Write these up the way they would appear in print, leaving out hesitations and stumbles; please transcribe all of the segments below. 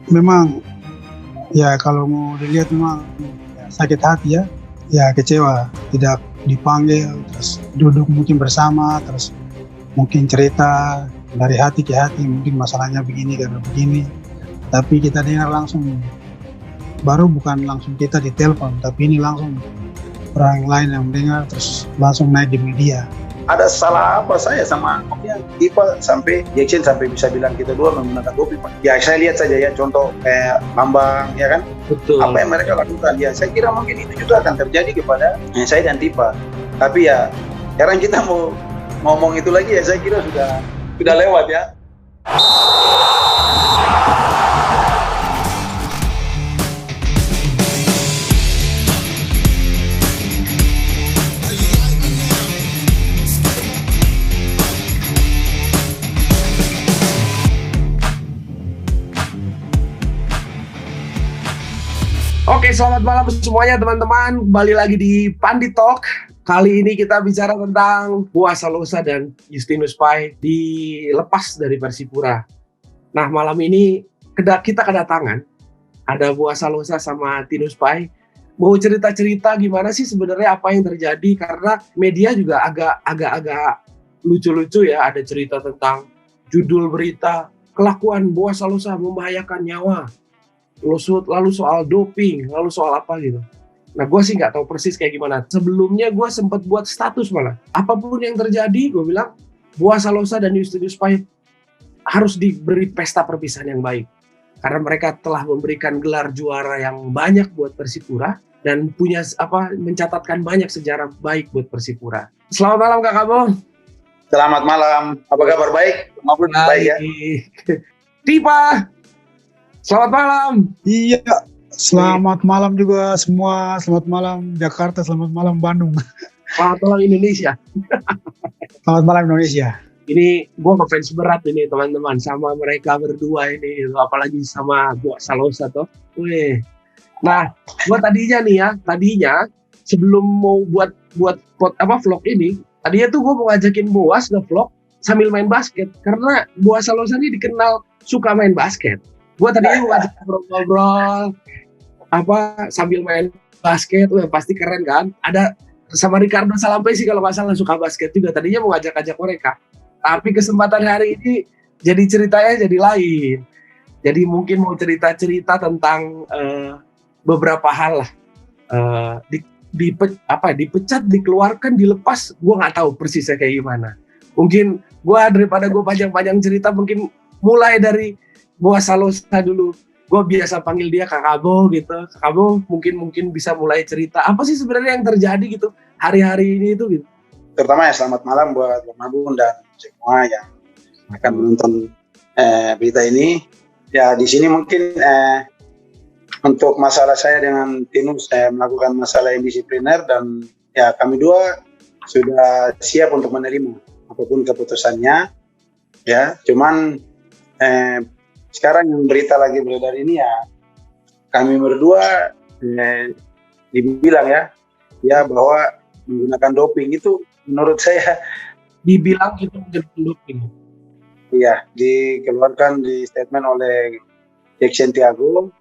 memang ya kalau mau dilihat memang ya, sakit hati ya, ya kecewa tidak dipanggil, terus duduk mungkin bersama, terus mungkin cerita dari hati ke hati, mungkin masalahnya begini karena begini, tapi kita dengar langsung, baru bukan langsung kita di telepon, tapi ini langsung orang lain yang dengar terus langsung naik di media. Ada salah apa saya sama Tipa sampai Jackson sampai bisa bilang kita dua menggunakan doping, Pak? Ya saya lihat saja ya contoh kayak Bambang, ya kan? Betul. Apa yang mereka lakukan? Ya saya kira mungkin itu juga akan terjadi kepada saya dan Tipa. Tapi ya sekarang kita mau ngomong itu lagi ya saya kira sudah lewat ya. Oke, selamat malam semuanya teman-teman. Kembali lagi di Pandit Talk. Kali ini kita bicara tentang Boaz Salosa dan Justinus Pai dilepas dari Persipura. Nah, malam ini kita kedatangan ada Boaz Salosa sama Tinus Pai. Mau cerita-cerita gimana sih sebenarnya apa yang terjadi, karena media juga agak lucu-lucu ya. Ada cerita tentang judul berita kelakuan Boaz Salosa membahayakan nyawa. Lalu soal doping, lalu soal apa gitu. Nah, gue sih nggak tahu persis kayak gimana. Sebelumnya gue sempat buat status malah. Apapun yang terjadi, gue bilang Boaz Salosa dan Justinus Pai harus diberi pesta perpisahan yang baik. Karena mereka telah memberikan gelar juara yang banyak buat Persipura dan punya mencatatkan banyak sejarah baik buat Persipura. Selamat malam Kak Kabo. Selamat malam. Apa kabar? Baik? Maupun baik ya. Tipa. Selamat malam. Iya, selamat malam juga semua. Selamat malam Jakarta, selamat malam Bandung. Selamat malam Indonesia. Selamat malam Indonesia. Ini gue ngefans berat ini teman-teman sama mereka berdua ini, apalagi sama Boaz Salosa tuh. Wih. Nah, gue tadinya sebelum mau buat vlog ini, tadinya tuh gue mau ngajakin Boaz nge-vlog sambil main basket, karena Boaz Salosa ini dikenal suka main basket. Gue tadinya mau ngajak ngobrol sambil main basket, pasti keren kan. Ada sama Ricardo Salampesi kalau nggak salah suka basket juga. Tadinya mau ngajak mereka, tapi kesempatan hari ini jadi ceritanya jadi lain. Jadi mungkin mau cerita-cerita tentang beberapa hal lah. Dipecat, dikeluarkan, dilepas, gue nggak tahu persisnya kayak gimana. Mungkin daripada gue panjang-panjang cerita, mungkin mulai dari Boaz Salosa dulu. Gue biasa panggil dia Kak Kabo gitu. Kak Kabo mungkin bisa mulai cerita apa sih sebenarnya yang terjadi gitu hari-hari ini itu gitu. Terutama ya selamat malam buat Bang Agung dan semua yang akan menonton berita ini. Ya di sini mungkin untuk masalah saya dengan Tinus, saya melakukan masalah indisipliner dan ya kami dua sudah siap untuk menerima apapun keputusannya. Ya, cuman sekarang yang berita lagi beredar ini ya kami berdua dibilang ya bahwa menggunakan doping itu menurut saya dibilang itu menggunakan doping. Iya, dikeluarkan di statement oleh Jackson Tiago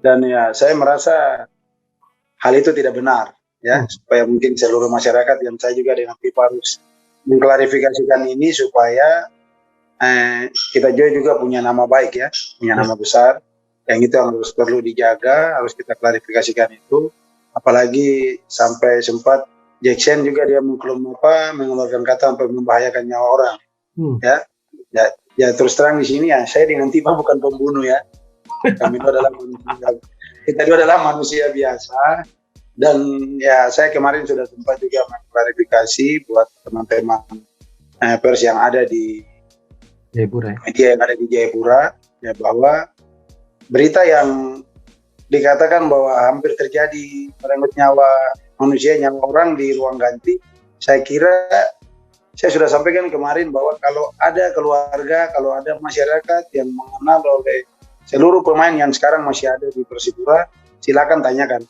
dan ya saya merasa hal itu tidak benar ya, supaya mungkin seluruh masyarakat yang saya juga dengan Pipa harus mengklarifikasikan ini supaya kita juga punya nama baik ya, punya nama besar, yang itu harus perlu dijaga, harus kita klarifikasikan itu. Apalagi sampai sempat Jackson juga dia mengeluarkan kata sampai membahayakan nyawa orang. Ya terus terang di sini ya, saya dengan Tipa bukan pembunuh ya, kami itu adalah manusia, kita itu adalah manusia biasa. Dan ya saya kemarin sudah sempat juga mengklarifikasi buat teman-teman pers yang ada di Jayapura. Media yang ada di Jayapura ya, bahwa berita yang dikatakan bahwa hampir terjadi merenggut nyawa manusia, nyawa orang di ruang ganti, saya kira saya sudah sampaikan kemarin bahwa kalau ada keluarga, kalau ada masyarakat yang mengenal oleh seluruh pemain yang sekarang masih ada di Persipura, silakan tanyakan.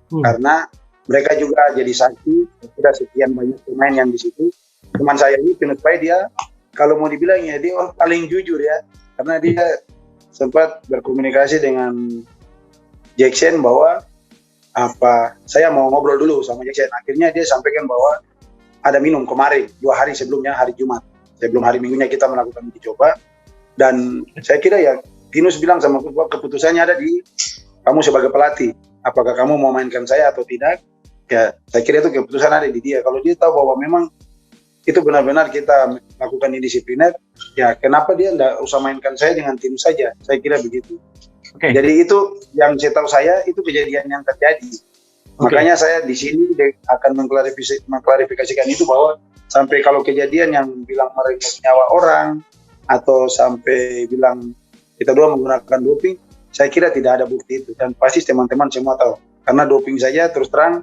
Karena mereka juga jadi saksi, sudah sekian banyak pemain yang di situ. Teman saya ini Tinus Pai, dia kalau mau dibilang ya dia paling jujur ya, karena dia sempat berkomunikasi dengan Jackson bahwa saya mau ngobrol dulu sama Jackson. Akhirnya dia sampaikan bahwa ada minum kemarin 2 hari sebelumnya, hari Jumat sebelum hari Minggunya kita melakukan uji coba. Dan saya kira ya Tinus bilang sama keputusannya ada di kamu sebagai pelatih. Apakah kamu mau mainkan saya atau tidak? Ya, saya kira itu keputusan ada di dia. Kalau dia tahu bahwa memang itu benar-benar kita lakukan indisipliner, ya kenapa dia tidak usah mainkan saya dengan tim saja? Saya kira begitu. Okay. Jadi itu yang saya tahu saya itu kejadian yang terjadi. Makanya saya di sini akan mengklarifikasikan itu bahwa sampai kalau kejadian yang bilang merenggak nyawa orang atau sampai bilang kita dua menggunakan doping, saya kira tidak ada bukti itu dan pasti teman-teman semua tahu. Karena doping saja terus terang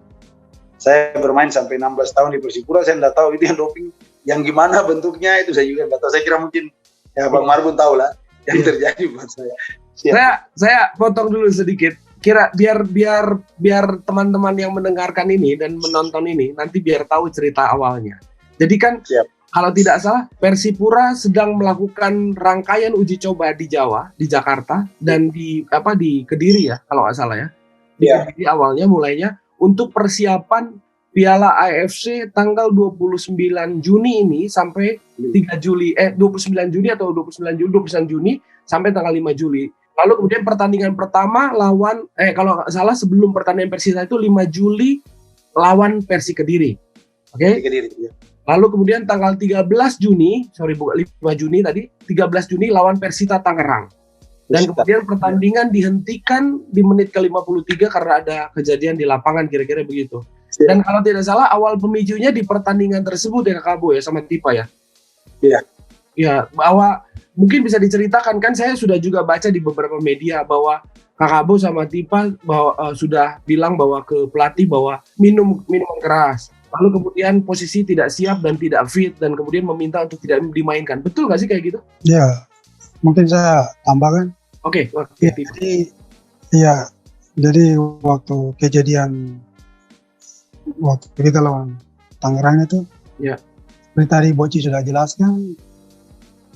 saya bermain sampai 16 tahun di Persipura, saya tidak tahu itu yang doping yang gimana bentuknya, itu saya juga tidak tahu. Saya kira mungkin ya Bang Marbun tahu lah yang terjadi buat saya. Saya potong dulu sedikit. Kira biar teman-teman yang mendengarkan ini dan menonton ini nanti biar tahu cerita awalnya. Jadi kan kalau tidak salah Persipura sedang melakukan rangkaian uji coba di Jawa, di Jakarta dan di Kediri ya kalau nggak salah ya. Di Kediri awalnya mulainya untuk persiapan Piala AFC tanggal 29 Juni ini sampai 29 Juni sampai tanggal 5 Juli. Lalu kemudian pertandingan pertama lawan kalau nggak salah sebelum pertandingan Persita itu 5 Juli lawan Persi Kediri. Oke? Kediri, ya. Lalu kemudian tanggal 13 Juni, 5 Juni tadi, 13 Juni lawan Persita Tangerang. Dan kemudian pertandingan dihentikan di menit ke-53 karena ada kejadian di lapangan, kira-kira begitu. Dan kalau tidak salah awal pemicunya di pertandingan tersebut ya Kak Bo ya sama Tipa ya. Iya. Ya, bahwa mungkin bisa diceritakan kan saya sudah juga baca di beberapa media bahwa Kakak Bo sama Tipa bahwa sudah bilang bahwa ke pelatih bahwa minuman keras. Lalu kemudian posisi tidak siap dan tidak fit dan kemudian meminta untuk tidak dimainkan. Betul nggak sih kayak gitu? Ya. Mungkin saya tambahkan. Oke. Jadi waktu kejadian waktu kita lawan Tangerang itu, seperti tadi Boci sudah jelaskan,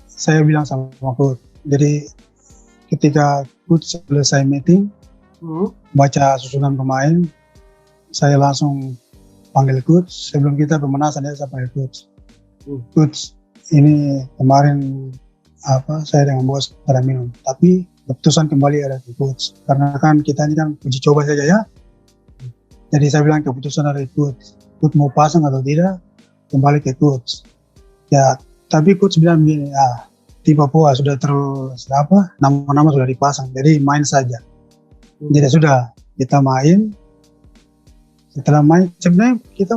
saya bilang sama coach. Jadi ketika coach selesai meeting, baca susunan pemain, saya langsung panggil coach. Sebelum kita pemanasan saya panggil coach. Coach, ini kemarin saya dengan bos pada minum, tapi keputusan kembali ada di coach karena kan kita ini kan uji coba saja ya. Jadi saya bilang keputusan ada di coach mau pasang atau tidak kembali ke coach ya. Tapi coach bilang begini, Tipe Poa sudah nama-nama sudah dipasang, jadi main saja. Jadi sudah kita main. Setelah main sebenarnya kita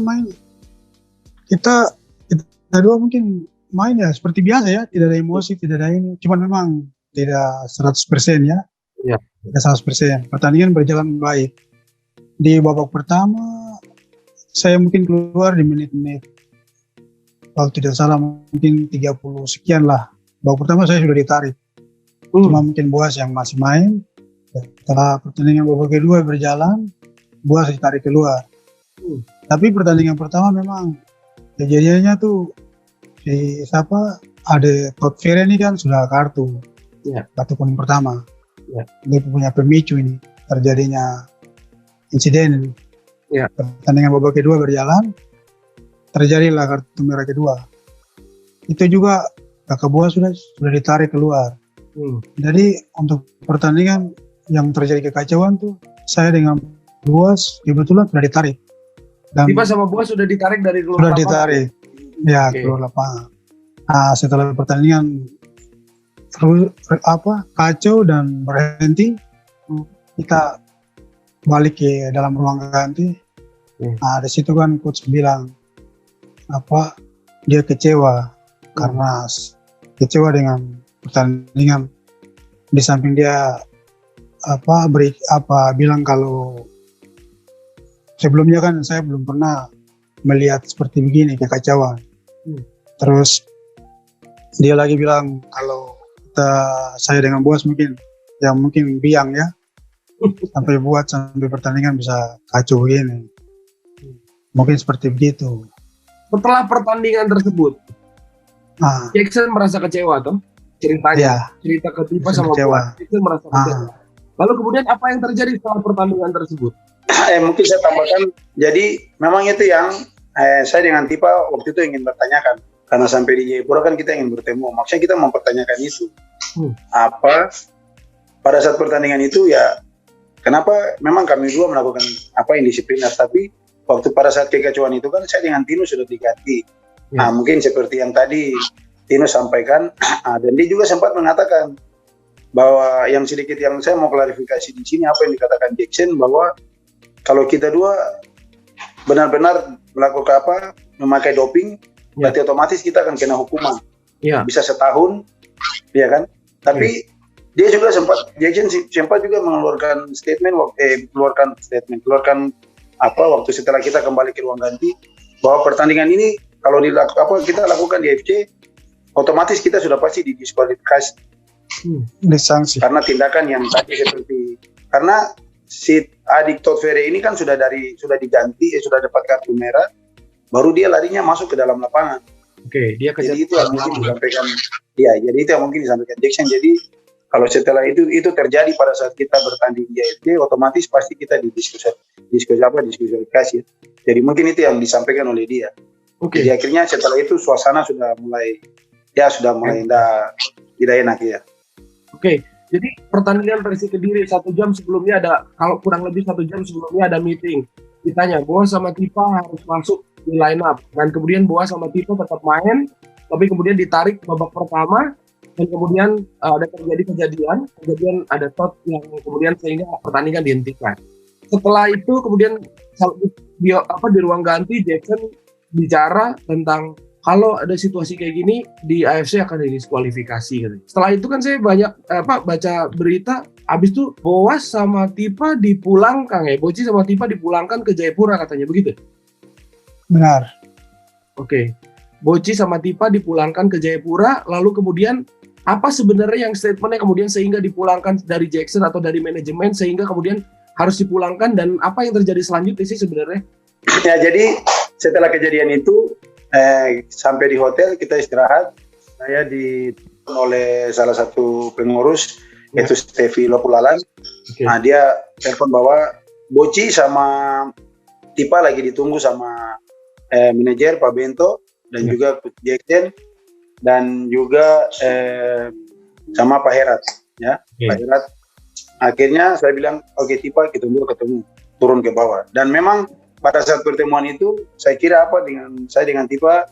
dua mungkin main ya seperti biasa ya, tidak ada emosi, tidak ada ini. Cuman memang tidak 100% ya. Tidak 100%. Pertandingan berjalan baik. Di babak pertama, saya mungkin keluar di menit-menit, kalau tidak salah mungkin 30 sekian lah. Babak pertama saya sudah ditarik. Cuma mungkin Boas yang masih main. Setelah pertandingan babak kedua berjalan, Boas ditarik keluar. Tapi pertandingan pertama memang kejadiannya tuh ada Todd Ferry ini kan sudah kartu kuning pertama. Dia punya pemicu ini terjadinya insiden. Pertandingan babak kedua berjalan, terjadilah kartu merah kedua. Itu juga Kakak Boas sudah ditarik keluar. Jadi untuk pertandingan yang terjadi kekacauan tuh saya dengan Boas kebetulan sudah ditarik. Dan Tiba sama Boas sudah ditarik dari keluar lapangan. Sudah ditarik. Ya, keluar lapangan. Nah, setelah pertandingan kacau dan berhenti, kita balik ke dalam ruang ganti. Nah, di situ kan coach bilang dia kecewa karena kecewa dengan pertandingan. Di samping dia bilang kalau sebelumnya kan saya belum pernah melihat seperti begini kekacauan. Terus dia lagi bilang kalau saya dengan Boas mungkin biang ya sampai pertandingan bisa kacau begini. Mungkin seperti begitu. Setelah pertandingan tersebut, Jackson merasa kecewa toh? ceritanya, cerita ke Tipa sama kecewa. Boas itu merasa kecewa. Lalu kemudian apa yang terjadi setelah pertandingan tersebut? Mungkin saya tambahkan, jadi memang itu yang saya dengan Tipa waktu itu ingin bertanyakan, karena sampai di Jayapura kan kita ingin bertemu, maksudnya kita mempertanyakan itu. Apa pada saat pertandingan itu ya, kenapa memang kami dua melakukan apa indisipliner, tapi waktu pada saat kekacauan itu kan saya dengan Tino sudah diganti. Mungkin seperti yang tadi Tino sampaikan, dan dia juga sempat mengatakan bahwa yang sedikit yang saya mau klarifikasi di sini apa yang dikatakan Jackson, bahwa kalau kita dua benar-benar melakukan apa, memakai doping, berarti otomatis kita akan kena hukuman, bisa setahun, ya kan? Tapi dia juga Jackson sempat juga mengeluarkan statement, keluarkan apa waktu setelah kita kembali ke ruang ganti, bahwa pertandingan ini kalau kita lakukan di FC, otomatis kita sudah pasti didiskualifikasi. Disangsi. Karena tindakan yang tadi seperti, karena si adik Todd Ferry ini kan sudah diganti, sudah dapat kartu merah, baru dia larinya masuk ke dalam lapangan. Oke, dia jadi itu yang mungkin disampaikan. Ya, jadi itu yang mungkin disampaikan Jackson. Jadi kalau setelah itu terjadi pada saat kita bertanding di AFC, otomatis pasti kita diskusifikasi. Jadi mungkin itu yang disampaikan oleh dia. Jadi akhirnya setelah itu suasana sudah mulai tidak enak ya. Jadi pertandingan Persik Kediri 1 jam sebelumnya kalau kurang lebih 1 jam sebelumnya ada meeting. Ditanya Boas sama Tipa harus masuk di line up, dan kemudian Boas sama Tipa tetap main, tapi kemudian ditarik babak pertama. Dan kemudian ada kejadian ada Todd yang kemudian sehingga pertandingan dihentikan. Setelah itu kemudian di ruang ganti Jackson bicara tentang kalau ada situasi kayak gini di AFC akan didiskualifikasi gitu. Setelah itu kan saya banyak baca berita, habis itu Boas sama Tipa dipulangkan Boci sama Tipa dipulangkan ke Jayapura katanya, begitu? Benar. Boci sama Tipa dipulangkan ke Jayapura, lalu kemudian apa sebenarnya yang statementnya kemudian sehingga dipulangkan dari Jackson atau dari manajemen sehingga kemudian harus dipulangkan, dan apa yang terjadi selanjutnya sih sebenarnya? Ya, jadi setelah kejadian itu sampai di hotel kita istirahat, saya ditelepon oleh salah satu pengurus yaitu Stevi Lopulalan. Nah, dia telepon bahwa Boci sama Tipa lagi ditunggu sama manajer Pak Bento dan juga Jackson dan juga sama Pak Herat, ya. Pak Herat. Akhirnya saya bilang, oke Tipa, kita dulu ketemu, turun ke bawah. Dan memang pada saat pertemuan itu, saya kira saya dengan Tipa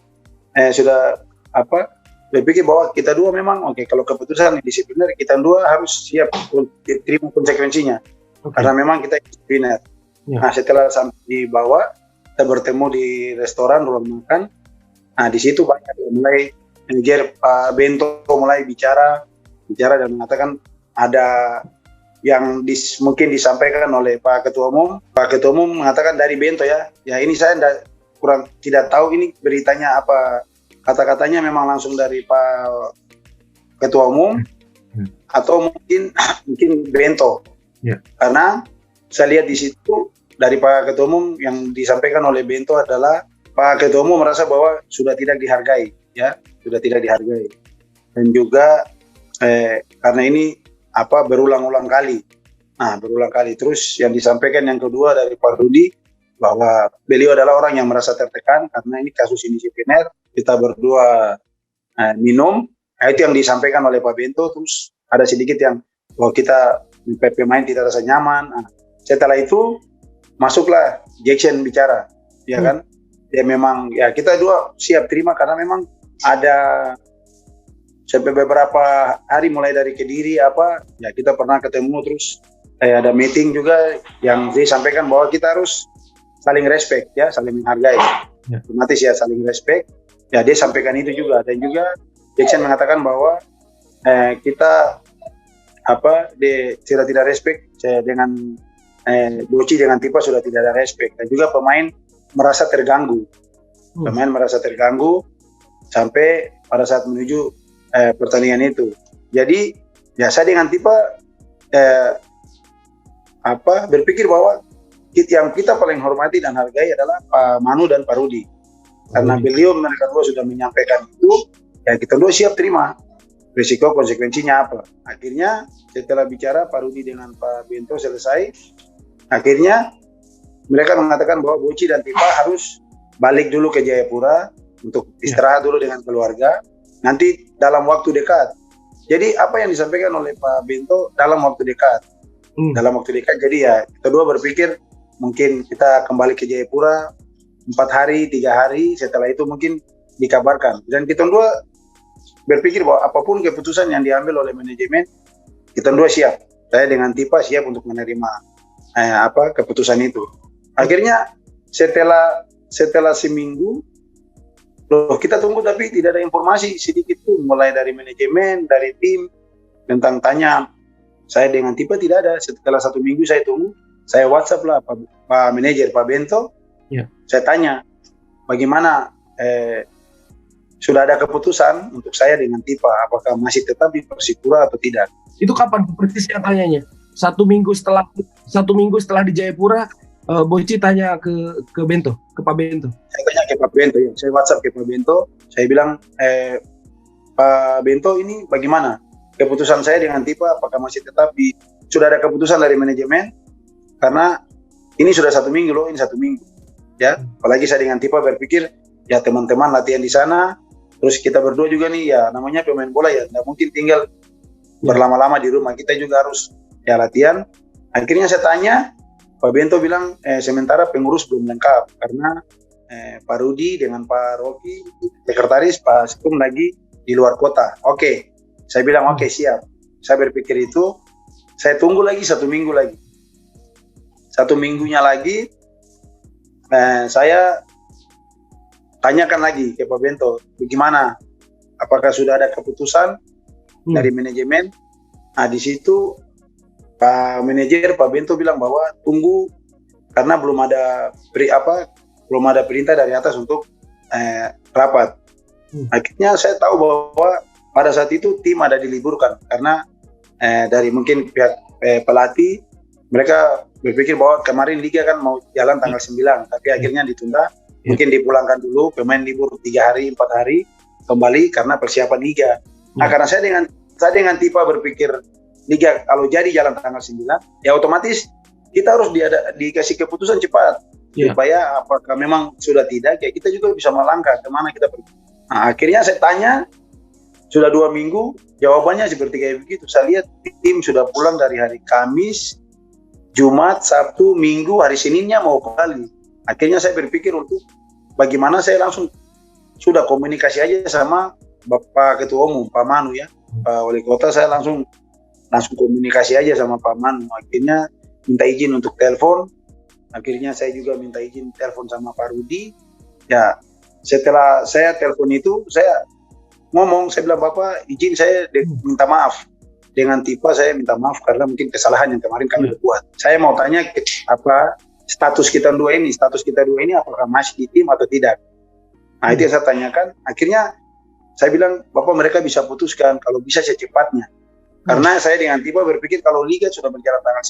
sudah berpikir bahwa kita dua memang kalau keputusan disipliner, kita dua harus siap terima konsekuensinya. Karena memang kita disipliner. Nah, setelah sampai di bawah, kita bertemu di restoran, ruang makan. Nah, di situ banyak mulai manajer Pak Bento mulai bicara dan mengatakan ada yang mungkin disampaikan oleh Pak Ketua Umum. Pak Ketua Umum mengatakan dari Bento ya ini saya kurang tidak tahu ini beritanya apa, kata-katanya memang langsung dari Pak Ketua Umum atau mungkin Bento. Karena saya lihat di situ dari Pak Ketua Umum yang disampaikan oleh Bento adalah Pak Ketua Umum merasa bahwa sudah tidak dihargai. Dan juga karena ini berulang-ulang kali. Terus yang disampaikan yang kedua dari Pak Rudi bahwa beliau adalah orang yang merasa tertekan karena ini kasus indisipliner, kita berdua minum. Nah, itu yang disampaikan oleh Pak Bento. Terus ada sedikit yang bahwa kita pemain tidak rasa nyaman. Nah, setelah itu masuklah Jackson bicara, ya kan? Ya memang ya kita dua siap terima karena memang ada sampai beberapa hari mulai dari Kediri kita pernah ketemu, terus ada meeting juga yang dia sampaikan bahwa kita harus saling respect ya, saling menghargai. Otomatis ya saling respect. Ya dia sampaikan itu juga, dan juga Jackson mengatakan bahwa kita sudah tidak respect dengan Boci dengan Tipa sudah tidak ada respect, dan juga pemain merasa terganggu. Sampai pada saat menuju pertandingan itu. Jadi ya saya dengan Tipa berpikir bahwa yang kita paling hormati dan hargai adalah Pak Manu dan Pak Rudi. Karena mereka dua sudah menyampaikan itu, ya kita dua siap terima. risiko konsekuensinya apa. Akhirnya setelah bicara Pak Rudi dengan Pak Bento selesai, akhirnya mereka mengatakan bahwa Boci dan Tipa harus balik dulu ke Jayapura untuk istirahat dulu dengan keluarga, nanti dalam waktu dekat. Jadi apa yang disampaikan oleh Pak Bento dalam waktu dekat. Dalam waktu dekat, jadi ya kedua berpikir mungkin kita kembali ke Jayapura 4 hari, 3 hari, setelah itu mungkin dikabarkan. Dan kita dua berpikir bahwa apapun keputusan yang diambil oleh manajemen, kita dua siap. Saya dengan Tipa siap untuk menerima keputusan itu. Akhirnya setelah seminggu, loh, kita tunggu tapi tidak ada informasi sedikit pun, mulai dari manajemen, dari tim, tentang tanya. Saya dengan Tipa tidak ada. Setelah 1 minggu saya tunggu, saya WhatsApp lah Pak Manajer, Pak Bento. Saya tanya, bagaimana sudah ada keputusan untuk saya dengan Tipa, apakah masih tetap di Persipura atau tidak? Itu kapan persisnya tanyanya? 1 minggu setelah di Jayapura, Boci tanya ke Bento, ke Pak Bento. Saya tanya ke Pak Bento, ya. Saya WhatsApp ke Pak Bento. Saya bilang, Pak Bento, ini bagaimana keputusan saya dengan Tipa? Apakah masih tetap sudah ada keputusan dari manajemen? Karena ini sudah 1 minggu loh, ini 1 minggu. Ya, apalagi saya dengan Tipa berpikir, ya teman-teman latihan di sana, terus kita berdua juga nih, ya namanya pemain bola ya, nggak mungkin tinggal berlama-lama di rumah, kita juga harus ya latihan. Akhirnya saya tanya, Pak Bento bilang, sementara pengurus belum lengkap, karena Pak Rudi dengan Pak Rocky, sekretaris, Pak Sekum lagi di luar kota. Oke, saya bilang oke, siap. Saya berpikir itu, saya tunggu lagi 1 minggu lagi. 1 minggunya lagi, saya tanyakan lagi ke Pak Bento, bagaimana? Apakah sudah ada keputusan dari manajemen? Nah, di situ Pak Manajer, Pak Bento bilang bahwa tunggu karena belum ada perintah dari atas untuk rapat. Akhirnya saya tahu bahwa pada saat itu tim ada diliburkan karena dari mungkin pihak pelatih, mereka berpikir bahwa kemarin Liga kan mau jalan tanggal 9, tapi akhirnya ditunda. Mungkin dipulangkan dulu, pemain libur 3 hari, 4 hari, kembali karena persiapan Liga. Nah, karena saya dengan Tipa berpikir Liga kalau jadi jalan tanggal 9, ya otomatis kita harus dikasih keputusan cepat. Supaya apakah memang sudah tidak, ya kita juga bisa melangkah kemana kita pergi. Nah, akhirnya saya tanya, sudah 2 minggu, jawabannya seperti kayak begitu. Saya lihat tim sudah pulang dari hari Kamis, Jumat, Sabtu, Minggu, hari Seninnya mau kembali. Akhirnya saya berpikir untuk bagaimana saya langsung sudah komunikasi aja sama Bapak Ketua Umum, Pak Manu ya. Pak Wali Kota, saya langsung komunikasi aja sama Pak Manu. Akhirnya minta izin untuk telepon. Akhirnya saya juga minta izin telepon sama Pak Rudi. Ya, setelah saya telepon itu, saya ngomong, saya bilang, Bapak izin saya minta maaf. Dengan Tipa saya minta maaf karena mungkin kesalahan yang kemarin kami buat. Saya mau tanya apa status kita dua ini apakah masih di tim atau tidak. Nah, itu yang saya tanyakan. Akhirnya saya bilang, Bapak mereka bisa putuskan kalau bisa secepatnya. Karena saya dengan Tipa berpikir kalau Liga sudah berjalan tanggal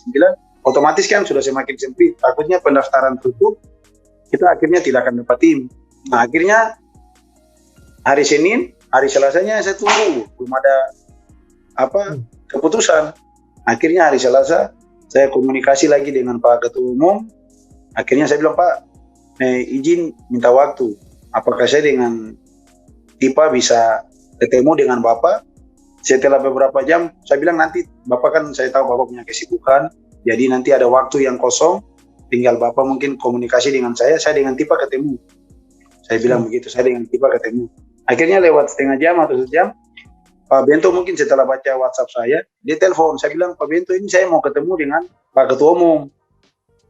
9, otomatis kan sudah semakin sempit. Takutnya pendaftaran tutup, kita akhirnya tidak akan dapat tim. Nah, akhirnya hari Senin, hari Selasanya saya tunggu, belum ada keputusan. Akhirnya hari Selasa saya komunikasi lagi dengan Pak Ketua Umum. Akhirnya saya bilang, Pak, izin minta waktu. Apakah saya dengan Tipa bisa ketemu dengan Bapak? Setelah beberapa jam, saya bilang nanti Bapak kan saya tahu Bapak punya kesibukan, jadi nanti ada waktu yang kosong, tinggal Bapak mungkin komunikasi dengan saya dengan Tipa ketemu. Saya bilang begitu, saya dengan Tipa ketemu. Akhirnya lewat setengah jam atau sejam, Pak Bento mungkin setelah baca WhatsApp saya, dia telepon. Saya bilang, Pak Bento ini saya mau ketemu dengan Pak Ketua Umum.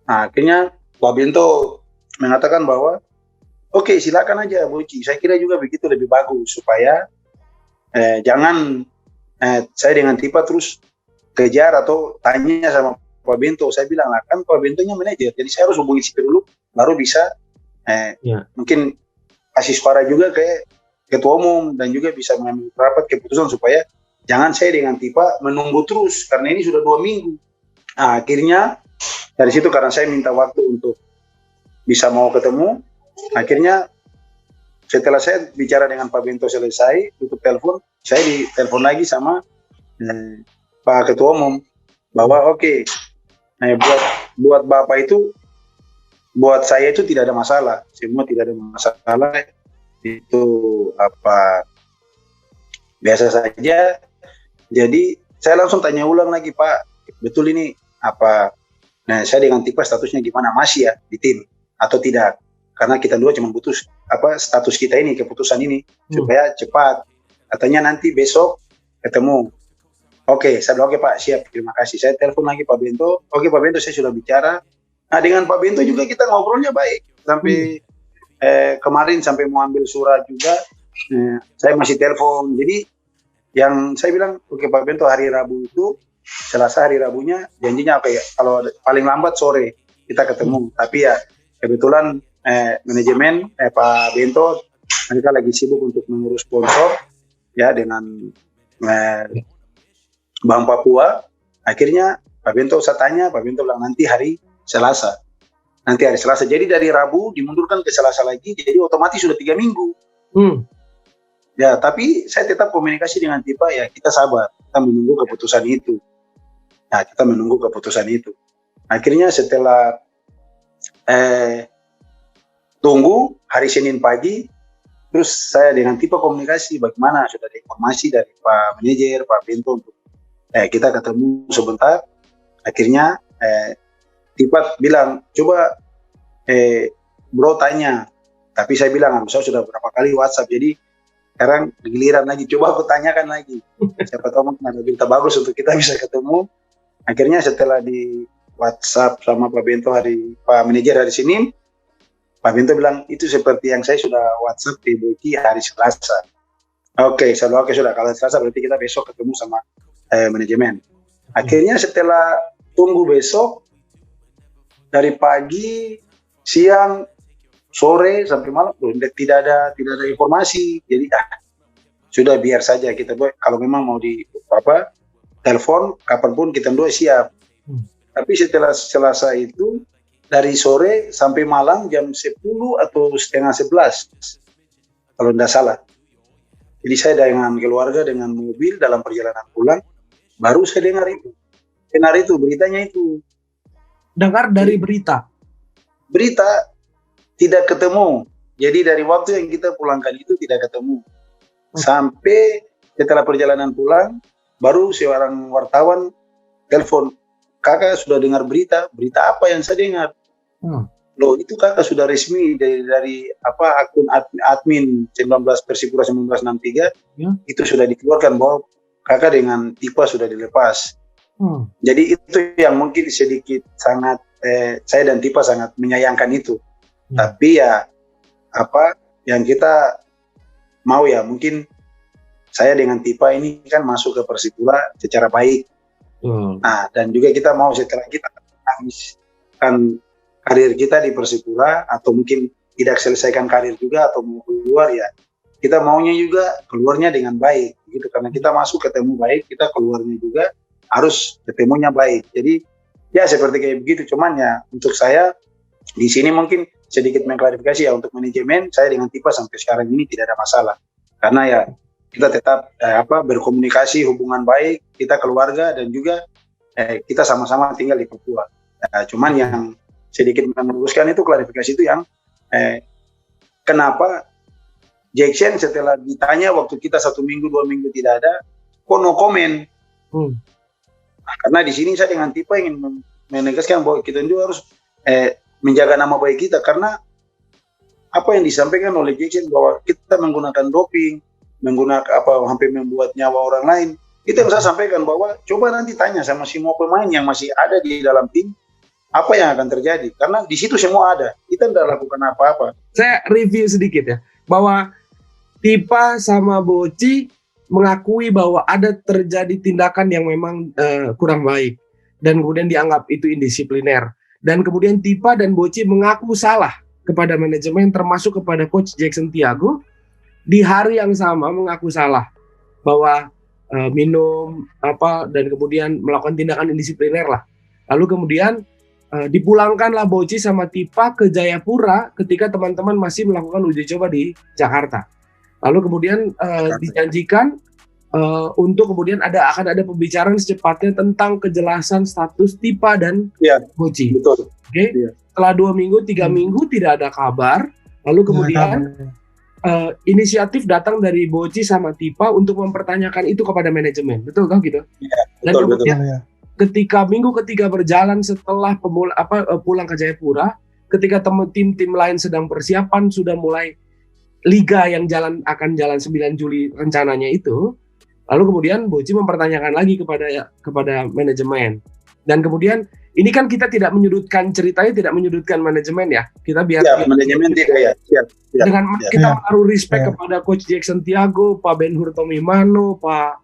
Nah, akhirnya Pak Bento mengatakan bahwa oke, silakan aja Boci. Saya kira juga begitu lebih bagus supaya jangan saya dengan Tipa terus kejar atau tanya sama Pak Bento. Saya bilang lah, kan Pak Bentonya manajer, jadi saya harus hubungi situ dulu, baru bisa mungkin kasih suara juga ke Ketua Umum dan juga bisa mengambil rapat keputusan supaya jangan saya dengan Tipa menunggu terus karena ini sudah 2 minggu. Nah, akhirnya dari situ karena saya minta waktu untuk bisa mau ketemu, akhirnya setelah saya bicara dengan Pak Bento selesai, tutup telepon, saya ditelepon lagi sama Pak Ketua Umum bahwa oke, buat Bapak itu, buat saya itu tidak ada masalah, semua tidak ada masalah, itu apa biasa saja. Jadi saya langsung tanya ulang lagi, Pak, betul ini apa? Nah, saya dengan Tipa statusnya gimana, masih ya di tim atau tidak? Karena kita dua cuma butuh apa status kita ini, keputusan ini supaya cepat. Katanya nanti besok ketemu. Oke, saya bilang oke Pak, siap, terima kasih. Saya telepon lagi Pak Bento. Oke Pak Bento, saya sudah bicara. Nah, dengan Pak Bento juga kita ngobrolnya baik sampai kemarin sampai mau ambil surat juga. Saya masih telepon. Jadi yang saya bilang, oke Pak Bento, hari Rabu itu, Selasa hari Rabunya, janjinya apa ya? Kalau paling lambat sore kita ketemu. Tapi ya kebetulan manajemen Pak Bento mereka lagi sibuk untuk mengurus sponsor ya dengan Bank Papua. Akhirnya Pak Bento saya tanya, Pak Bento bilang nanti hari Selasa. Nanti hari Selasa. Jadi dari Rabu dimundurkan ke Selasa lagi. Jadi otomatis sudah 3 minggu. Ya, tapi saya tetap komunikasi dengan Tipa, ya kita sabar, kita menunggu keputusan itu. Nah, kita menunggu keputusan itu. Akhirnya setelah tunggu hari Senin pagi, terus saya dengan Tipa komunikasi bagaimana, sudah ada informasi dari Pak Manajer, Pak Bento untuk kita ketemu sebentar. Akhirnya Tipa bilang, coba bro tanya. Tapi saya bilang, saya sudah berapa kali WhatsApp, jadi sekarang giliran lagi, coba aku tanyakan lagi. Siapa tahu mungkin ada berita bagus untuk kita bisa ketemu. Akhirnya setelah di WhatsApp sama Pak Bento Pak Manajer hari Senin, Pak Bento bilang, itu seperti yang saya sudah WhatsApp di Boki hari Selasa. Oke, oke sudah, kalau Selasa berarti kita besok ketemu sama manajemen. Akhirnya setelah tunggu besok, dari pagi, siang, sore sampai malam tidak ada informasi. Jadi sudah biar saja kita kalau memang mau di telepon kapanpun kita dua siap. Tapi setelah Selasa itu dari sore sampai malam jam 10 atau setengah 11 kalau tidak salah. Jadi saya dengan keluarga dengan mobil dalam perjalanan pulang baru saya dengar itu beritanya itu. Dengar dari berita tidak ketemu. Jadi dari waktu yang kita pulangkan itu tidak ketemu. Sampai setelah perjalanan pulang, baru seorang wartawan telepon, kakak sudah dengar berita apa yang saya dengar? Loh, itu kakak sudah resmi dari akun admin 19 Persipura 1963, itu sudah dikeluarkan bahwa kakak dengan Tipa sudah dilepas. Jadi itu yang mungkin sedikit sangat saya dan Tipa sangat menyayangkan itu. Tapi ya yang kita mau ya mungkin saya dengan Tipa ini kan masuk ke Persipura secara baik. Nah, dan juga kita mau setelah kita habiskan karir kita di Persipura atau mungkin tidak selesaikan karir juga atau mau keluar, ya kita maunya juga keluarnya dengan baik gitu, karena kita masuk ketemu baik, kita keluarnya juga harus ketemunya baik. Jadi ya seperti kayak begitu. Cuman ya untuk saya di sini mungkin sedikit mengklarifikasi ya, untuk manajemen saya dengan Tipa sampai sekarang ini tidak ada masalah, karena ya kita tetap berkomunikasi, hubungan baik, kita keluarga dan juga kita sama-sama tinggal di Papua. Cuman yang sedikit meluruskan itu klarifikasi itu yang kenapa Jackson setelah ditanya waktu kita 1 minggu 2 minggu tidak ada, kok no comment? Karena di sini saya dengan Tipa ingin menegaskan bahwa kita juga harus menjaga nama baik kita, karena apa yang disampaikan oleh Jackson bahwa kita menggunakan doping, hampir membuat nyawa orang lain, itu yang saya sampaikan bahwa coba nanti tanya sama semua pemain yang masih ada di dalam tim, apa yang akan terjadi, karena di situ semua ada, kita tidak lakukan apa-apa. Saya review sedikit ya, bahwa Tipa sama Boci mengakui bahwa ada terjadi tindakan yang memang kurang baik dan kemudian dianggap itu indisipliner, dan kemudian Tipa dan Boci mengaku salah kepada manajemen termasuk kepada coach Jackson Tiago di hari yang sama, mengaku salah bahwa minum dan kemudian melakukan tindakan indisipliner lah. Lalu kemudian dipulangkanlah Boci sama Tipa ke Jayapura ketika teman-teman masih melakukan uji coba di Jakarta. Lalu kemudian dijanjikan untuk kemudian akan ada pembicaraan secepatnya tentang kejelasan status Tipa dan Boci. Betul. Oke. Ya. Setelah 2 minggu, 3 minggu tidak ada kabar. Lalu kemudian inisiatif datang dari Boci sama Tipa untuk mempertanyakan itu kepada manajemen. Betul kan gitu? Ya, dan betul, kemudian betul. Ketika minggu ketiga berjalan setelah pulang ke Jayapura, ketika tim-tim lain sedang persiapan sudah mulai liga yang akan jalan 9 Juli rencananya itu, lalu kemudian Boci mempertanyakan lagi kepada manajemen. Dan kemudian ini kan kita tidak menyudutkan ceritanya, tidak menyudutkan manajemen ya. Kita biar manajemen tidak ya. Dengan kita menaruh respect kepada Coach Jackson Tiago, Pak Ben-Hur Tomimano, Pak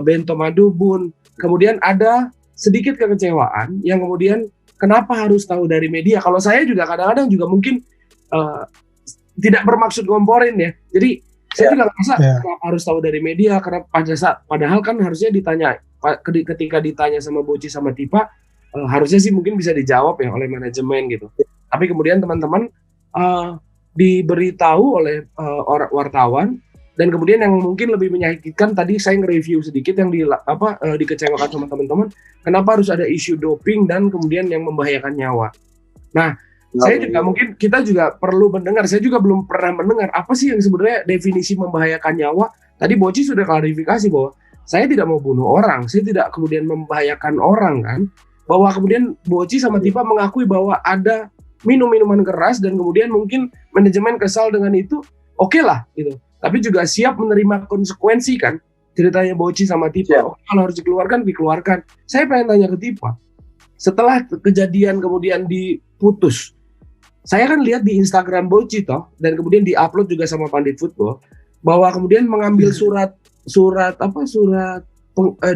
Bento Madubun. Kemudian ada sedikit kekecewaan yang kemudian kenapa harus tahu dari media. Kalau saya juga kadang-kadang juga mungkin tidak bermaksud ngomporin ya. Jadi saya juga merasa kenapa harus tahu dari media, karena padahal kan harusnya ditanya ketika ditanya sama Boci sama Tipa, harusnya sih mungkin bisa dijawab ya oleh manajemen gitu. Tapi kemudian teman-teman diberitahu oleh wartawan. Dan kemudian yang mungkin lebih menyakitkan, tadi saya nge-review sedikit yang dikecewakan sama teman-teman, kenapa harus ada isu doping dan kemudian yang membahayakan nyawa. Nah, saya juga mungkin kita juga perlu mendengar, saya juga belum pernah mendengar apa sih yang sebenarnya definisi membahayakan nyawa. Tadi Boci sudah klarifikasi bahwa saya tidak mau bunuh orang, saya tidak kemudian membahayakan orang kan. Bahwa kemudian Boci sama Tipa mengakui bahwa ada minum-minuman keras dan kemudian mungkin manajemen kesal dengan itu, oke lah gitu. Tapi juga siap menerima konsekuensi kan. Ceritanya Boci sama Tipa, kalau harus dikeluarkan. Saya pengen tanya ke Tipa, setelah kejadian kemudian diputus, saya kan lihat di Instagram Boci toh, dan kemudian diupload juga sama Pandit Football, bahwa kemudian mengambil surat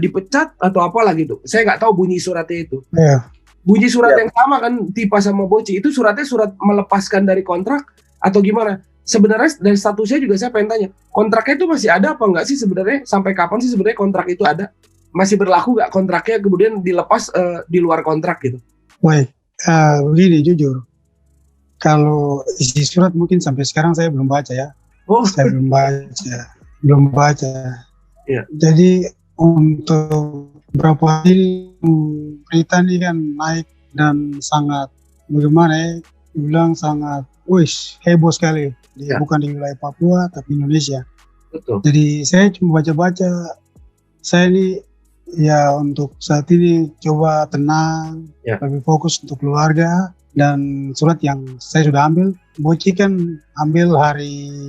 dipecat atau apalah gitu. Saya nggak tahu bunyi suratnya itu. Bunyi surat yang sama kan Tipa sama Boci, itu suratnya surat melepaskan dari kontrak atau gimana? Sebenarnya dari statusnya juga saya pengen tanya, kontraknya itu masih ada apa enggak sih sebenarnya? Sampai kapan sih sebenarnya kontrak itu ada? Masih berlaku nggak kontraknya kemudian dilepas di luar kontrak gitu? Baik, begini jujur, kalau isi surat mungkin sampai sekarang saya belum baca ya. Saya belum baca. Ya. Jadi untuk beberapa hari berita ini kan naik dan sangat bagaimana ya, bilang sangat heboh sekali. Bukan di wilayah Papua tapi Indonesia. Betul. Jadi saya cuma baca-baca. Saya ini ya untuk saat ini coba tenang, lebih fokus untuk keluarga. Dan surat yang saya sudah ambil, Boci kan ambil hari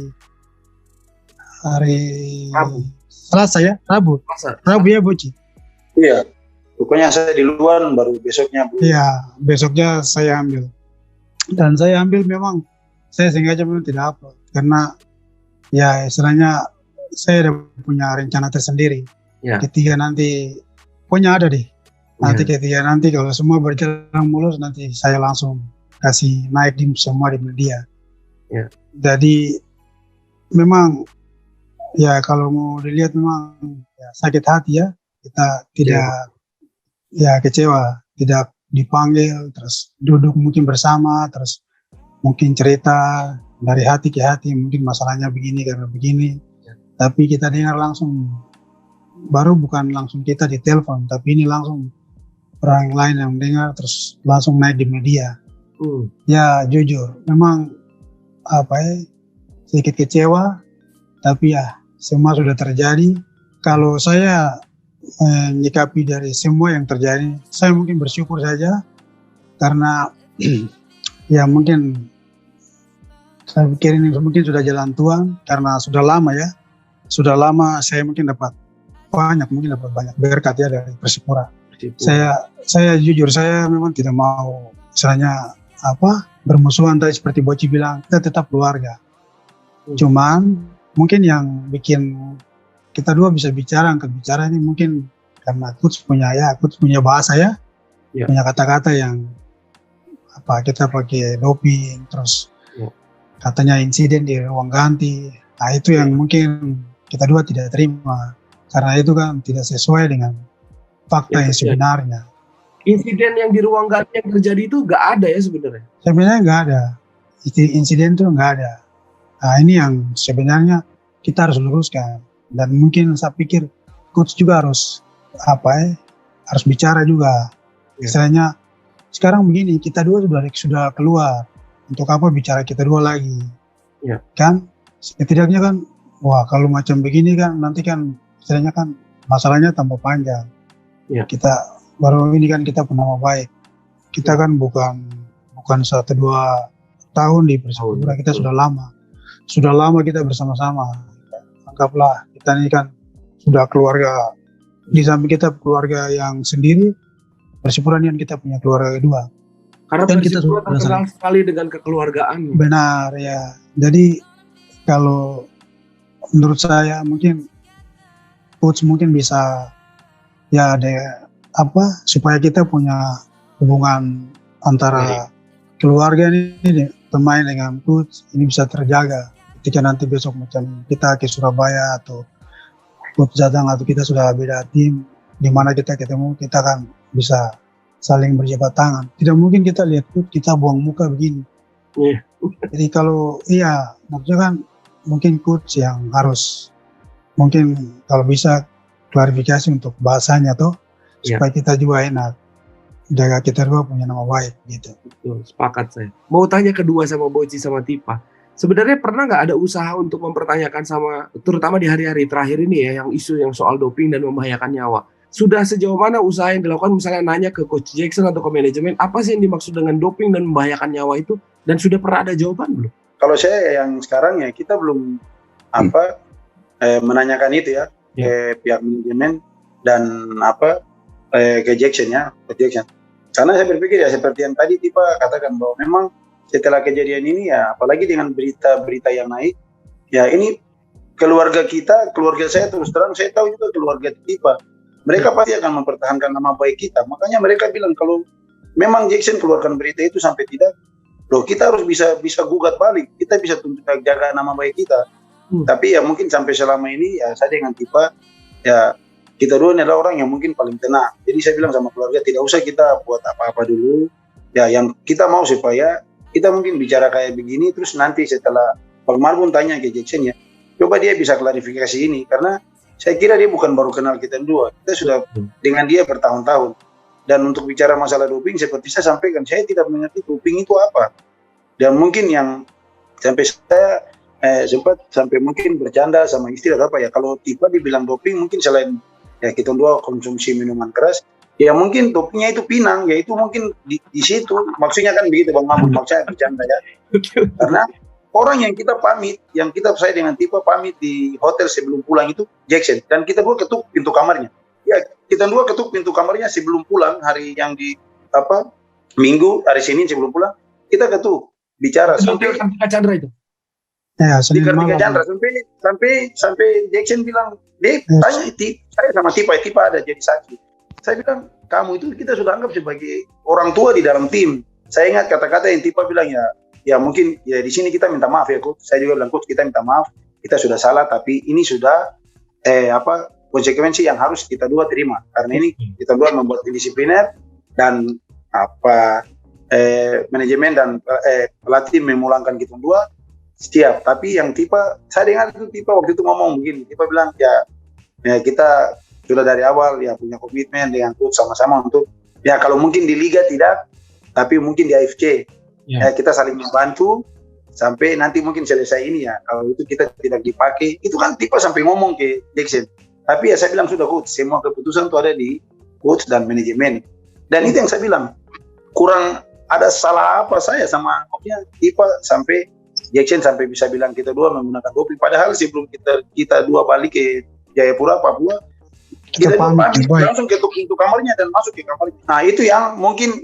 Selasa ya, Rabu ya Boci. Iya. Pokoknya saya di luar baru besoknya. Iya, besoknya saya ambil. Dan saya ambil memang saya sengaja memang tidak upload karena ya istilahnya saya udah punya rencana tersendiri. Ketika nanti pokoknya ada deh. Ketika nanti kalau semua berjalan mulus nanti saya langsung kasih naik di semua di media. Jadi memang ya kalau mau dilihat memang ya, sakit hati ya, kita tidak kecewa, tidak dipanggil terus duduk mungkin bersama terus mungkin cerita dari hati ke hati, mungkin masalahnya begini karena begini. Tapi kita dengar langsung, baru bukan langsung kita di telepon, tapi ini langsung orang lain yang dengar terus langsung naik di media. Ya jujur, memang sedikit kecewa, tapi ya semua sudah terjadi. Kalau saya menyikapi dari semua yang terjadi, saya mungkin bersyukur saja karena ya mungkin saya pikir ini mungkin sudah jalan Tuhan karena sudah lama saya mungkin dapat banyak berkat ya dari Persipura. Saya jujur saya memang tidak mau misalnya bermusuhan tadi seperti Boci bilang, kita tetap keluarga. Cuman mungkin yang bikin kita dua bisa bicara ini mungkin karena coach punya bahasa ya, punya kata-kata yang kita pakai doping terus katanya insiden di ruang ganti. Nah itu yang mungkin kita dua tidak terima karena itu kan tidak sesuai dengan fakta yang sebenarnya. insiden yang di ruang ganti yang terjadi itu nggak ada ya sebenarnya? Sebenarnya nggak ada. Insiden itu nggak ada. Nah, ini yang sebenarnya kita harus luruskan. Dan mungkin saya pikir coach juga harus harus bicara juga. Misalnya sekarang begini, kita dua sudah keluar. Untuk apa bicara kita dua lagi? Ya. Kan setidaknya kan, wah kalau macam begini kan nanti kan istilahnya kan masalahnya tambah panjang. Ya. Kita baru ini kan kita pun nama baik. Kita kan bukan 1-2 tahun di Persipura, kita sudah lama kita bersama-sama. Anggaplah kita ini kan sudah keluarga, di samping kita keluarga yang sendiri, Persipura ini kan kita punya keluarga kedua. Karena dan kita sudah terkenal sekali dengan kekeluargaan. Benar ya. Jadi kalau menurut saya mungkin coach mungkin bisa ya ada supaya kita punya hubungan antara keluarga ini pemain dengan coach ini bisa terjaga ketika nanti besok macam kita ke Surabaya atau coach datang atau kita sudah beda tim, di mana kita ketemu kita kan bisa saling berjabat tangan. Tidak mungkin kita lihat coach kita buang muka begini. Jadi kalau maksudnya kan mungkin coach yang harus mungkin kalau bisa klarifikasi untuk bahasanya supaya kita juga enak jaga kita juga punya nama baik gitu. Betul, sepakat saya. Mau tanya kedua sama Boci sama Tipa. Sebenarnya pernah nggak ada usaha untuk mempertanyakan terutama di hari-hari terakhir ini ya, yang isu yang soal doping dan membahayakan nyawa. Sudah sejauh mana usaha yang dilakukan, misalnya nanya ke Coach Jackson atau ke manajemen, apa sih yang dimaksud dengan doping dan membahayakan nyawa itu? Dan sudah pernah ada jawaban belum? Kalau saya yang sekarang ya, kita belum menanyakan itu ya, ke pihak manajemen dan ke Jackson ya, Coach Jackson. Karena saya berpikir ya seperti yang tadi Tipa katakan bahwa memang setelah kejadian ini ya, apalagi dengan berita-berita yang naik, ya ini keluarga saya terus terang saya tahu juga keluarga Tipa. Mereka pasti akan mempertahankan nama baik kita. Makanya mereka bilang kalau memang Jackson keluarkan berita itu sampai tidak, kita harus bisa gugat balik. Kita bisa tuntut jaga nama baik kita. Tapi ya mungkin sampai selama ini ya saya dengan Tipa ya kita dua adalah orang yang mungkin paling tenang. Jadi saya bilang sama keluarga tidak usah kita buat apa-apa dulu. Ya yang kita mau supaya kita mungkin bicara kayak begini terus nanti setelah Bang Marbun tanya ke Jackson ya, coba dia bisa klarifikasi ini karena saya kira dia bukan baru kenal kita dua. Kita sudah dengan dia bertahun-tahun. Dan untuk bicara masalah doping, seperti saya sampaikan, saya tidak mengerti doping itu apa. Dan mungkin yang sampai saya sempat sampai mungkin bercanda sama istri atau apa ya. Kalau Tipa dibilang doping, mungkin selain ya kita dua konsumsi minuman keras, ya mungkin dopingnya itu pinang, ya itu mungkin di situ. Maksudnya kan begitu Bang Mahmud, maksudnya bercanda ya. Karena orang yang kita saya dengan Tipa pamit di hotel sebelum pulang itu Jackson, dan kita dua ketuk pintu kamarnya. Ya, kita dua ketuk pintu kamarnya sebelum pulang hari yang di Minggu, hari Senin sebelum pulang, kita ketuk bicara sampai Kartika Chandra itu. Ya, di Kartika Chandra sampai Jackson bilang, "Dek, tanya saya sama Tipa ada jadi saksi." Saya bilang, "Kamu itu kita sudah anggap sebagai orang tua di dalam tim." Saya ingat kata-kata yang Tipa bilang ya mungkin ya di sini kita minta maaf ya coach. Saya juga bilang coach kita minta maaf, kita sudah salah tapi ini sudah konsekuensi yang harus kita dua terima karena ini kita dua membuat disipliner dan manajemen dan pelatih memulangkan kita dua setiap. Tapi yang Tipa saya dengar itu Tipa waktu itu ngomong begini, Tipa bilang ya kita sudah dari awal ya punya komitmen dengan coach sama-sama untuk ya kalau mungkin di liga tidak tapi mungkin di AFC. Kita saling membantu sampai nanti mungkin selesai ini ya. Kalau itu kita tidak dipakai, itu kan Tipa sampai ngomong ke Jackson. Tapi ya saya bilang sudah coach, semua keputusan itu ada di coach dan manajemen. Dan itu yang saya bilang, kurang ada salah apa saya sama maksudnya Tipa sampai Jackson sampai bisa bilang kita dua menggunakan doping. Padahal sebelum kita dua balik ke Jayapura, Papua, kita pamit langsung ketuk pintu kamarnya dan masuk ke kamarnya. Nah itu yang mungkin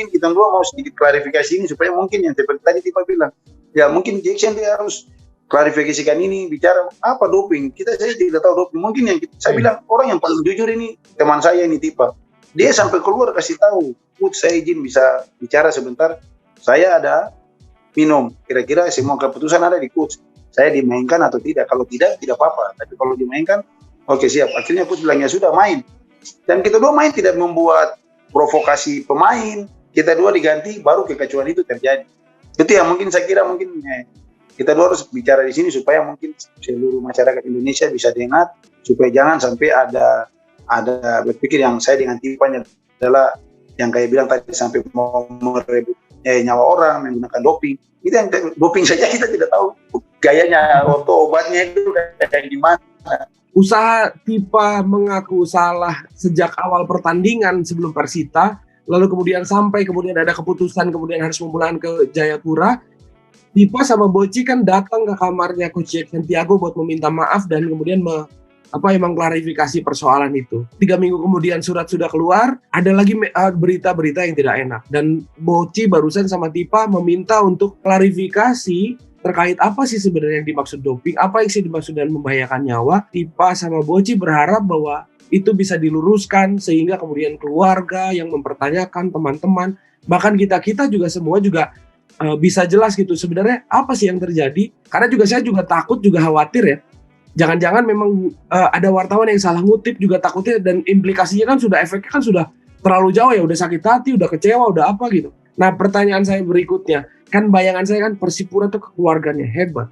kita dua mau sedikit klarifikasi ini supaya mungkin yang seperti tadi Tipa bilang ya mungkin Jackson dia harus klarifikasikan ini bicara apa doping. Saya tidak tahu doping. Mungkin yang saya bilang orang yang paling jujur ini teman saya ini Tipa. Dia sampai keluar kasih tahu, coach saya izin bisa bicara sebentar. Saya ada minum. Kira-kira semua keputusan ada di coach. Saya dimainkan atau tidak. Kalau tidak apa-apa. Tapi kalau dimainkan oke siap. Akhirnya coach bilang ya sudah main. Dan kita dua main tidak membuat provokasi pemain, kita dua diganti, baru kekacauan itu terjadi. Itu yang mungkin saya kira kita dua harus bicara di sini supaya mungkin seluruh masyarakat Indonesia bisa dengar, supaya jangan sampai ada berpikir yang saya dengan Tipanya adalah yang kayak bilang tadi sampai mau merebut nyawa orang menggunakan doping. Itu yang doping saja kita tidak tahu gayanya atau obatnya itu kayak gimana. Usaha Tipa mengaku salah sejak awal pertandingan sebelum Persita, lalu kemudian ada keputusan kemudian harus memulangkan ke Jayapura. Tipa sama Boci kan datang ke kamarnya Coach Jackson Tiago buat meminta maaf dan kemudian mengklarifikasi persoalan itu. 3 minggu kemudian surat sudah keluar, ada lagi berita-berita yang tidak enak. Dan Boci barusan sama Tipa meminta untuk klarifikasi terkait apa sih sebenarnya yang dimaksud doping, apa yang sih dimaksud dengan membahayakan nyawa. Tipa sama Boci berharap bahwa itu bisa diluruskan sehingga kemudian keluarga yang mempertanyakan, teman-teman, bahkan kita juga semua juga bisa jelas gitu sebenarnya apa sih yang terjadi. Karena saya juga takut, juga khawatir ya. Jangan-jangan memang ada wartawan yang salah ngutip, juga takutnya, dan implikasinya kan efeknya kan sudah terlalu jauh ya, udah sakit hati, udah kecewa, udah apa gitu. Nah, pertanyaan saya berikutnya, kan bayangan saya kan Persipura tuh keluarganya hebat.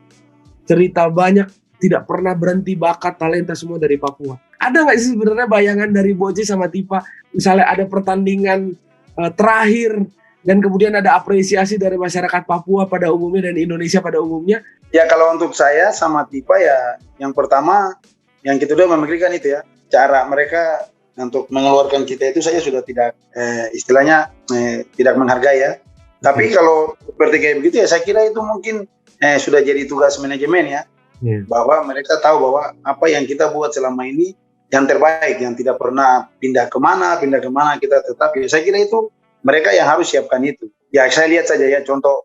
Cerita banyak, tidak pernah berhenti bakat talenta semua dari Papua. Ada nggak sih sebenarnya bayangan dari Boci sama Tipa, misalnya ada pertandingan terakhir dan kemudian ada apresiasi dari masyarakat Papua pada umumnya dan Indonesia pada umumnya? Ya kalau untuk saya sama Tipa ya, yang pertama, yang kita udah memikirkan itu ya, cara mereka untuk mengeluarkan kita itu saya sudah tidak istilahnya tidak menghargai ya. Tapi kalau seperti kayak begitu ya saya kira itu mungkin sudah jadi tugas manajemen ya, bahwa mereka tahu bahwa apa yang kita buat selama ini yang terbaik, yang tidak pernah pindah kemana kita tetap ya, saya kira itu mereka yang harus siapkan itu. Ya saya lihat saja ya contoh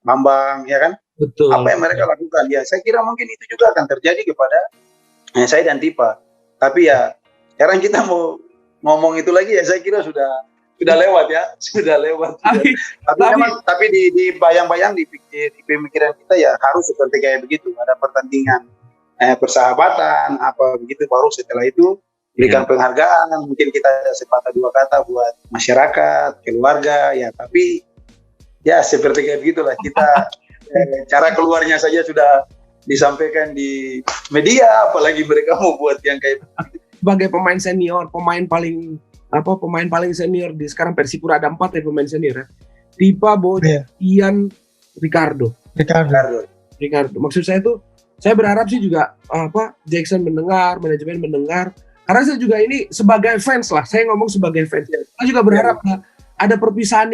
Bambang ya kan. Betul. Apa yang mereka lakukan ya, saya kira mungkin itu juga akan terjadi kepada saya dan Tipa. Tapi ya sekarang kita mau ngomong itu lagi ya, saya kira sudah lewat ya, sudah lewat. Tapi di bayang-bayang di pemikiran kita ya harus seperti kayak begitu, ada pertandingan persahabatan apa begitu, baru setelah itu berikan penghargaan, mungkin kita ada sepatah dua kata buat masyarakat, keluarga ya. Tapi ya seperti kayak begitulah kita. Cara keluarnya saja sudah disampaikan di media, apalagi mereka mau buat yang kayak begitu. Sebagai pemain senior, pemain paling senior di sekarang Persipura ada 4 ya pemain senior ya. Tipa, Boci, Ian, Ricardo. Maksud saya tuh, saya berharap sih juga Jackson mendengar, manajemen mendengar. Karena saya juga ini sebagai fans lah, saya ngomong sebagai fans. Saya juga berharap ada perpisahan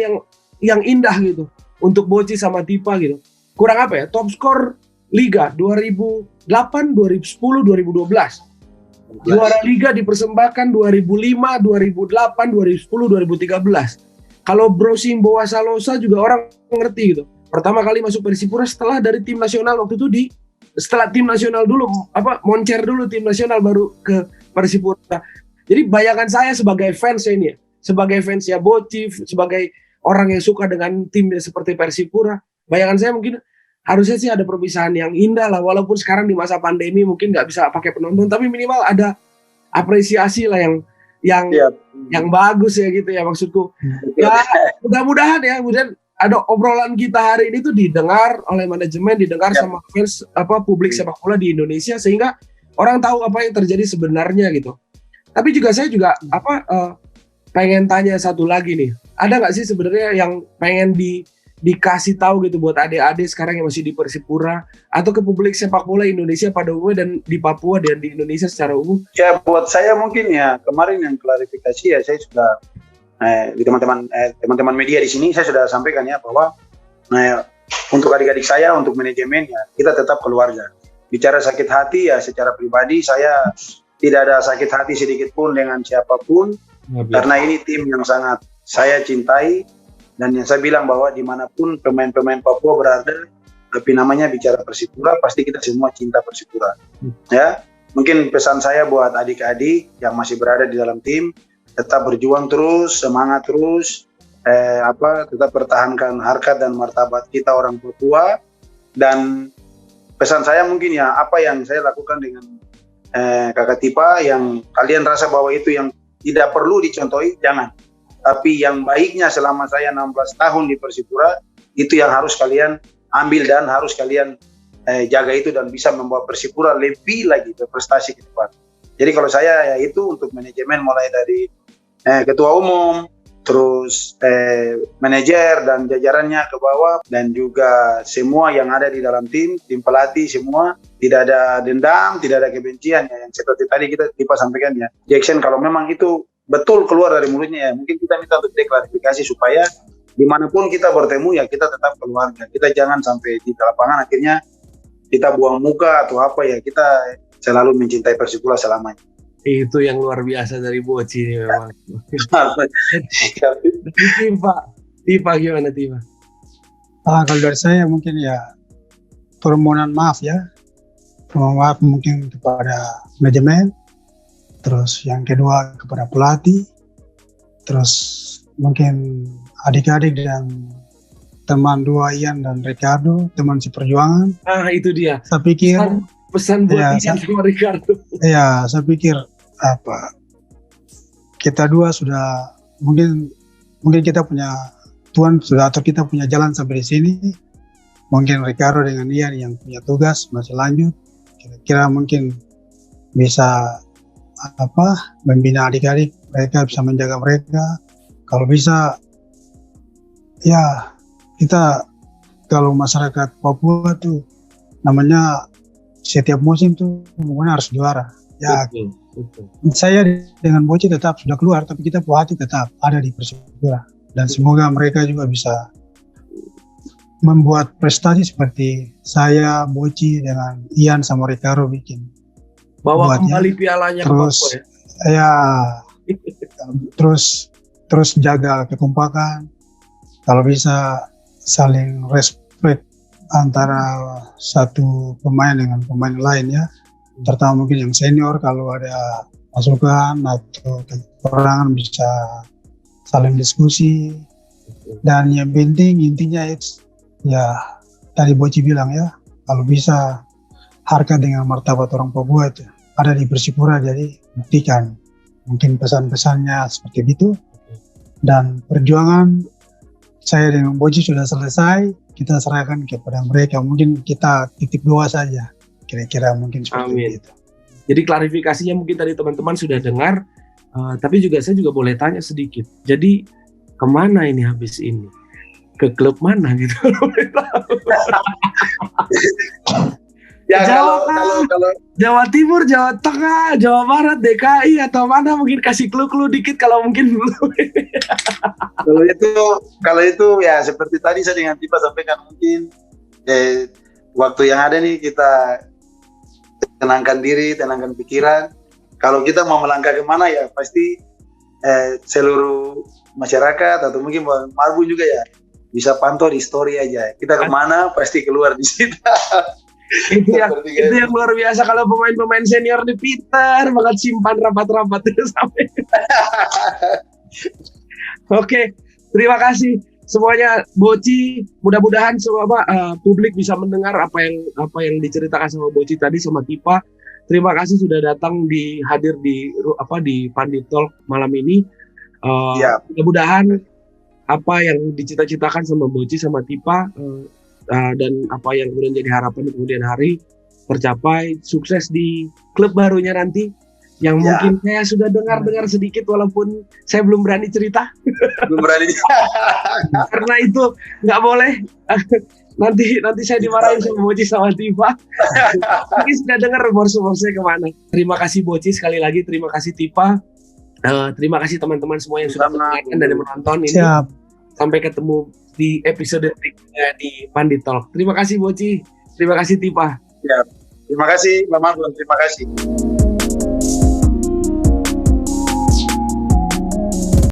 yang indah gitu untuk Boci sama Tipa gitu. Kurang apa ya? Top skor Liga 2008, 2010, 2012. Juara Liga dipersembahkan 2005, 2008, 2010, 2013. Kalau browsing Boa Salosa juga orang ngerti gitu. Pertama kali masuk Persipura setelah dari tim nasional waktu itu setelah tim nasional dulu moncer dulu tim nasional baru ke Persipura. Jadi bayangan saya sebagai fans ini ya, sebagai fans ya Boci, sebagai orang yang suka dengan timnya seperti Persipura, bayangan saya mungkin harusnya sih ada perpisahan yang indah lah, walaupun sekarang di masa pandemi mungkin nggak bisa pakai penonton, tapi minimal ada apresiasi lah yang bagus ya gitu ya maksudku. Ya mudah-mudahan ada obrolan kita hari ini tuh didengar oleh manajemen, didengar sama fans publik sepak bola di Indonesia sehingga orang tahu apa yang terjadi sebenarnya gitu. Tapi saya juga pengen tanya satu lagi nih. Ada nggak sih sebenarnya yang pengen dikasih tahu gitu buat adik-adik sekarang yang masih di Persipura atau ke publik sepak bola Indonesia pada umumnya dan di Papua dan di Indonesia secara umum? Ya buat saya mungkin ya kemarin yang klarifikasi ya saya sudah di teman-teman media di sini saya sudah sampaikan ya bahwa untuk adik-adik saya, untuk manajemen ya kita tetap keluarga. Bicara sakit hati ya secara pribadi saya tidak ada sakit hati sedikit pun dengan siapapun karena ini tim yang sangat saya cintai. Dan yang saya bilang bahwa dimanapun pemain-pemain Papua berada, tapi namanya bicara Persipura, pasti kita semua cinta Persipura. Ya, mungkin pesan saya buat adik-adik yang masih berada di dalam tim, tetap berjuang terus, semangat terus, tetap pertahankan harkat dan martabat kita orang Papua. Dan pesan saya mungkin ya, apa yang saya lakukan dengan kakak Tipa, yang kalian rasa bahwa itu yang tidak perlu dicontohi, jangan. Tapi yang baiknya selama saya 16 tahun di Persipura, itu yang harus kalian ambil dan harus kalian jaga itu dan bisa membawa Persipura lebih lagi berprestasi ke depan. Jadi kalau saya ya itu untuk manajemen mulai dari ketua umum, terus manajer dan jajarannya ke bawah, dan juga semua yang ada di dalam tim pelatih semua, tidak ada dendam, tidak ada kebencian ya, yang seperti tadi kita sampaikan ya. Jackson kalau memang itu betul keluar dari mulutnya ya, mungkin kita minta untuk klarifikasi supaya dimanapun kita bertemu ya kita tetap keluarga. Kita jangan sampai di lapangan akhirnya kita buang muka atau apa ya, kita selalu mencintai Persipura selamanya. Itu yang luar biasa dari Boci ini memang. Tipa gimana Tipa? Kalau dari saya mungkin ya permohonan maaf ya. Permohonan maaf mungkin kepada manajemen, terus yang kedua kepada pelatih, terus mungkin adik-adik dan teman dua Ian dan Ricardo, teman seperjuangan. Itu dia. Saya pikir pesan buat Ian sama Ricardo. Ya, saya pikir kita dua sudah mungkin kita punya Tuhan sudah atur kita punya jalan sampai di sini. Mungkin Ricardo dengan Ian yang punya tugas masih lanjut. Kira-kira mungkin bisa membina adik-adik, mereka bisa menjaga mereka. Kalau bisa ya kita, kalau masyarakat Papua tuh namanya setiap musim tuh pokoknya harus juara. Ya, betul. Saya dengan Boci tetap sudah keluar, tapi kita puas hati tetap ada di Persipura. Dan semoga mereka juga bisa membuat prestasi seperti saya, Boci dengan Ian sama Ricardo bikin. Bawa kembali pialanya terus, ke Papua ya? Terus jaga kekompakan. Kalau bisa saling respect antara satu pemain dengan pemain lain ya. Terutama mungkin yang senior, kalau ada masukan atau kekurangan bisa saling diskusi. Dan yang penting intinya itu ya tadi Boci bilang ya, kalau bisa harga dengan martabat orang Papua itu ada di Persipura, jadi buktikan. Mungkin pesan-pesannya seperti itu. Dan perjuangan saya dengan Boci sudah selesai, kita serahkan kepada mereka. Mungkin kita titip doa saja, kira-kira mungkin seperti itu. Jadi klarifikasinya mungkin tadi teman-teman sudah dengar, tapi juga saya juga boleh tanya sedikit. Jadi kemana ini habis ini? Ke klub mana gitu? Ya, Jawa, kalau Jawa Timur, Jawa Tengah, Jawa Barat, DKI atau mana, mungkin kasih clue dikit kalau mungkin belum. kalau itu ya seperti tadi saya dengan Tipa sampaikan, mungkin waktu yang ada nih kita tenangkan diri, tenangkan pikiran. Kalau kita mau melangkah kemana ya pasti seluruh masyarakat atau mungkin Marbun juga ya bisa pantau di story aja. Kita kemana pasti keluar di situ. itu yang luar biasa. Kalau pemain-pemain senior di Peter banget simpan rapat-rapat sampai. Oke, terima kasih semuanya Boci. Mudah-mudahan semua publik bisa mendengar apa yang diceritakan sama Boci tadi sama Tipa. Terima kasih sudah datang hadir di Pandit Talk malam ini. Mudah-mudahan apa yang dicita-citakan sama Boci sama Tipa dan apa yang kemudian jadi harapan di kemudian hari tercapai, sukses di klub barunya nanti yang mungkin saya sudah dengar sedikit walaupun saya belum berani cerita. Karena itu nggak boleh. nanti saya dimarahin sama Boci sama Tipa. Tapi sudah dengar rumor-rumornya kemana. Terima kasih Boci sekali lagi, terima kasih Tipa. Terima kasih teman-teman semua yang sudah menonton dan menonton ini. Siap. Sampai ketemu di episode berikutnya di Pandit Talk. Terima kasih Boci, terima kasih Tipa. Ya, terima kasih Mama, terima kasih.